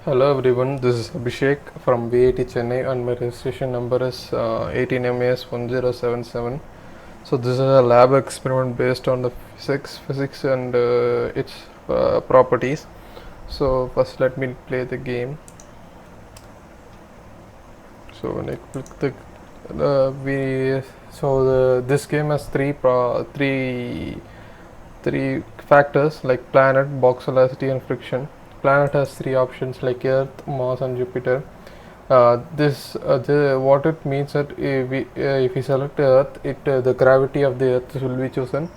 Hello everyone, this is Abhishek from VIT Chennai and my registration number is 18MIS1077. So this is a lab experiment based on the physics and its properties. So first let me play the game. So when I click this game has three factors like planet, box velocity and friction. Planet has three options like Earth, Mars and Jupiter. What it means that if we select Earth, the gravity of the Earth will be chosen.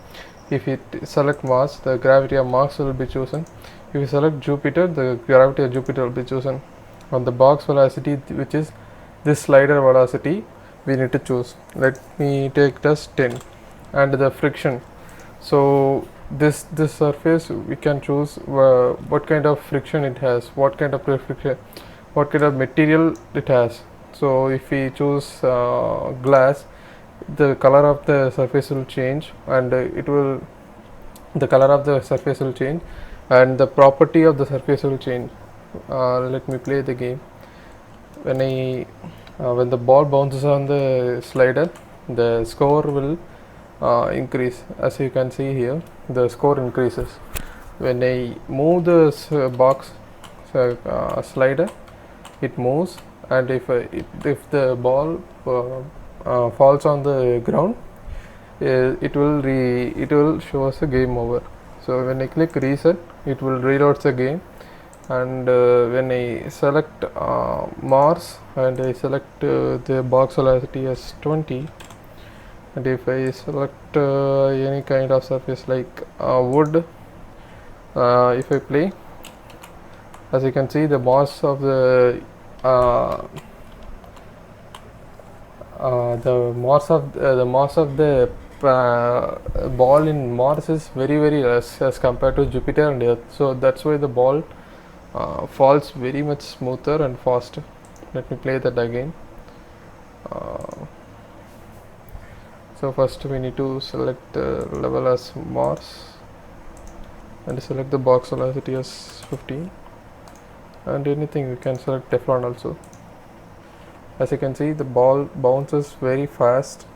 If we select Mars, the gravity of Mars will be chosen. If we select Jupiter, the gravity of Jupiter will be chosen. On the box velocity, which is this slider velocity, we need to choose. Let me take it as 10. And the friction. So this surface we can choose what kind of friction it has, what kind of friction, what kind of material it has. So if we choose glass, the color of the surface will change, and the color of the surface will change, and the property of the surface will change. Let me play the game. When the ball bounces on the slider, the score will increase. As you can see here, the score increases. When I move the box slider, it moves, and if the ball falls on the ground, it will show us a game over. So when I click reset, it will reload the game. And when I select Mars and I select the box velocity as 20, and if I select any kind of surface like wood, if I play, as you can see, the mass of the ball in Mars is very less as compared to Jupiter and Earth. So that's why the ball falls very much smoother and faster. Let me play that again. So first we need to select the level as Mars and select the box velocity as 15, and anything we can select Teflon also. As you can see, the ball bounces very fast,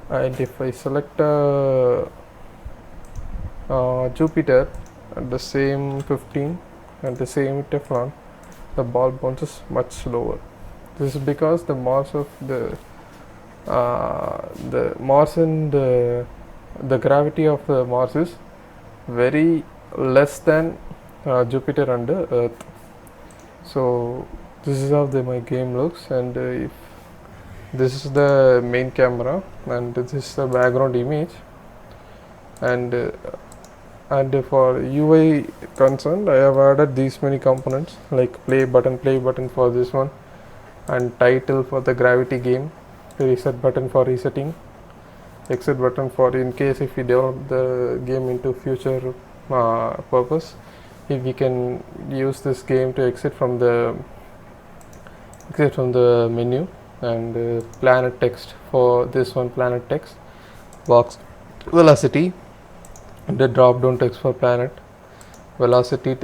and if I select Jupiter and the same 15 and the same Teflon, the ball bounces much slower. This is because the mass of the Mars and the gravity of the Mars is very less than Jupiter and Earth. So this is how my game looks, and if this is the main camera and this is the background image, and for UI concerned, I have added these many components like play button for this one, and title for the gravity game, reset button for resetting, exit button for in case if we develop the game into future purpose, if we can use this game to exit from the menu, and planet text for this one, planet text, box velocity, and the drop down text for planet velocity,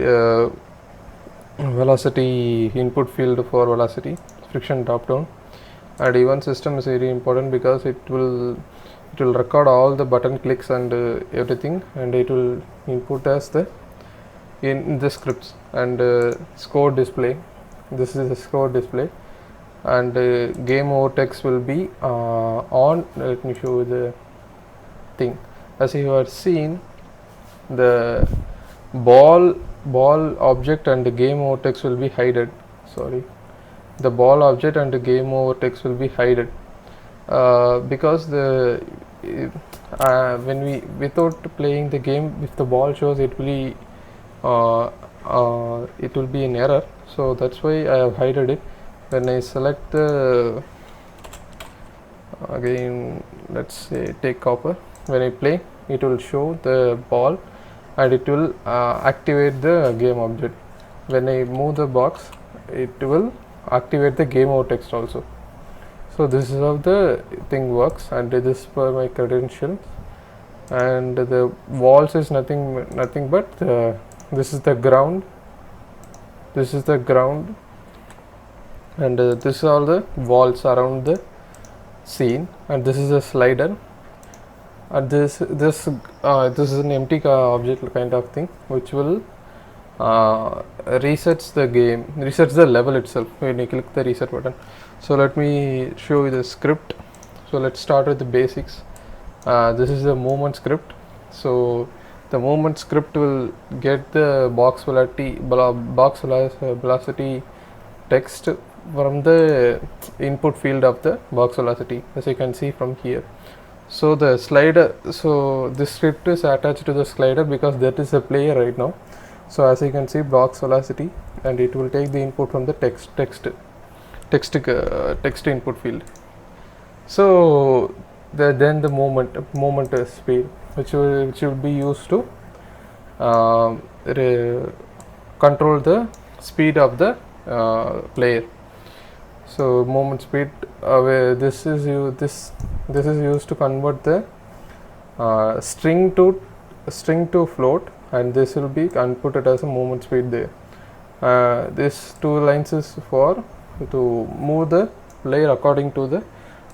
velocity input field for velocity, friction drop down. And event system is very important because it will record all the button clicks and everything, and it will input as in the scripts, and score display. This is the score display, and game over text will be on. Let me show you the thing. As you have seen, the ball object and the game over text will be hidden. Sorry, the ball object and the game over text will be hidden because when we without playing the game, if the ball shows, it will be an error. So that's why I have hidden it. When I select the again, let's say take copper, when I play, it will show the ball and it will activate the game object. When I move the box, it will activate the game over text also. So this is how the thing works, and this is for my credentials. And the walls is nothing but this is the ground, this is the ground, and this is all the walls around the scene, and this is a slider, and this is an empty object kind of thing, which will resets the level itself when you click the reset button. So let me show you the script. So let's start with the basics. This is the movement script. So the movement script will get the box velocity text from the input field of the box velocity, as you can see from here. So the slider, so this script is attached to the slider because that is the player right now. So as you can see, box velocity, and it will take the input from the text input field. So then the moment speed, which will be used to control the speed of the player. So moment speed, this is used to convert the string to float, and this will be inputted as a movement speed there. This two lines is for to move the player according to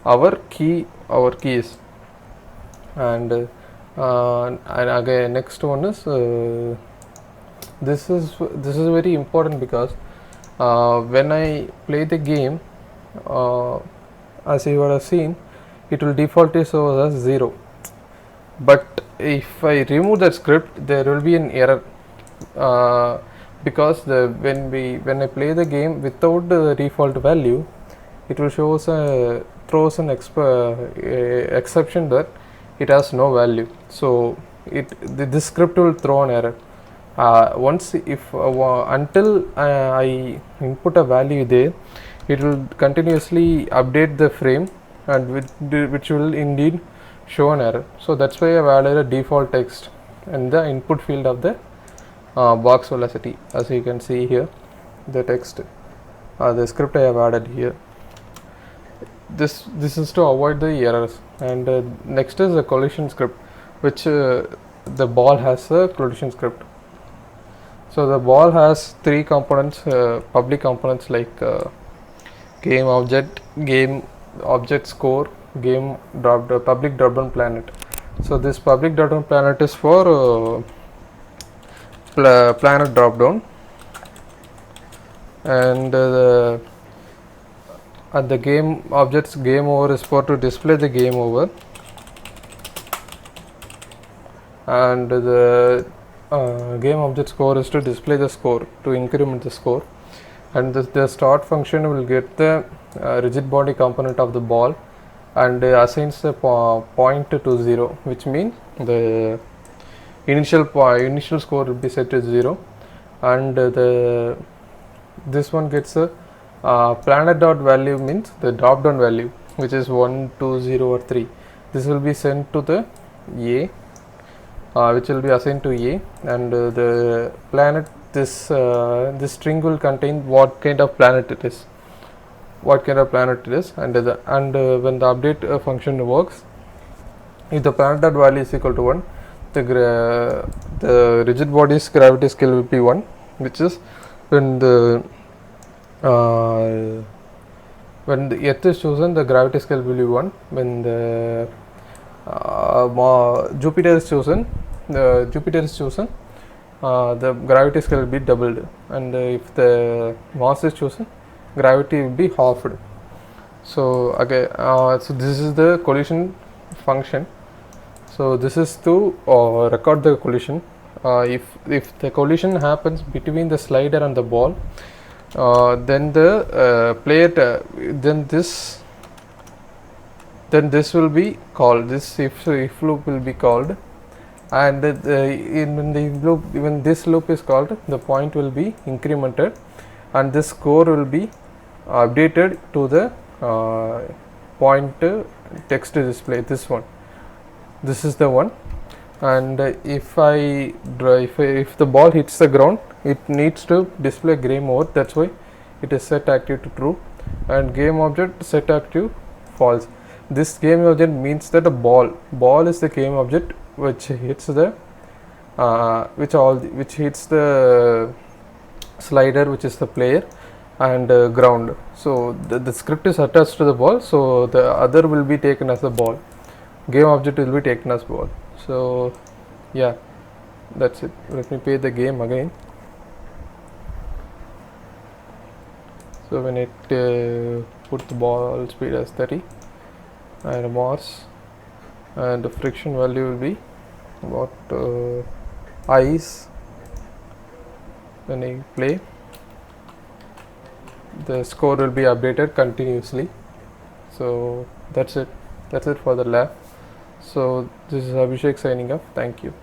our keys, and again next one is this is very important because when I play the game, as you would have seen, it will default as 0, but if I remove that script, there will be an error, because when I play the game without the default value, it will throws an exception that it has no value. So this script will throw an error. Until I input a value there, it will continuously update the frame, and which will indeed show an error. So that's why I have added a default text in the input field of the box velocity. As you can see here, the text, the script I have added here. This is to avoid the errors. And next is the collision script, which the ball has a collision script. So the ball has three components, public components like game object score, public drop-down planet. So this public drop-down planet is for planet drop-down, and the game objects game over is for to display the game over, and the game object score is to display the score, to increment the score, and the start function will get the rigid body component of the ball and assigns the point to 0, which means the initial score will be set to 0, and this one gets a planet dot value, means the drop down value, which is 1, 2, 0 or 3. This will be sent to the A, which will be assigned to A, and the planet, this string will contain what kind of planet it is, and when the update function works, if the planet dot value is equal to 1, the rigid body's gravity scale will be 1, which is when the Earth is chosen, the gravity scale will be 1. When the Jupiter is chosen, the gravity scale will be doubled, and if the Mars is chosen, gravity will be halved. So okay, so this is the collision function. So this is to record the collision. If the collision happens between the slider and the ball, then the player then this will be called, this if loop will be called, and when this loop is called, the point will be incremented, and this score will be updated to the point text display. This is the one, and if the ball hits the ground, it needs to display game over. That's why it is set active to true, and game object set active false. This game object means that the ball is the game object which hits the slider, which is the player, and ground. So the script is attached to the ball, so the other will be taken as the ball. Game object will be taken as ball. So yeah, that's it. Let me play the game again. So when it put the ball speed as 30 and mass, and the friction value will be about ice. When I play, the score will be updated continuously. So that's it for the lab. So this is Abhishek signing off. Thank you.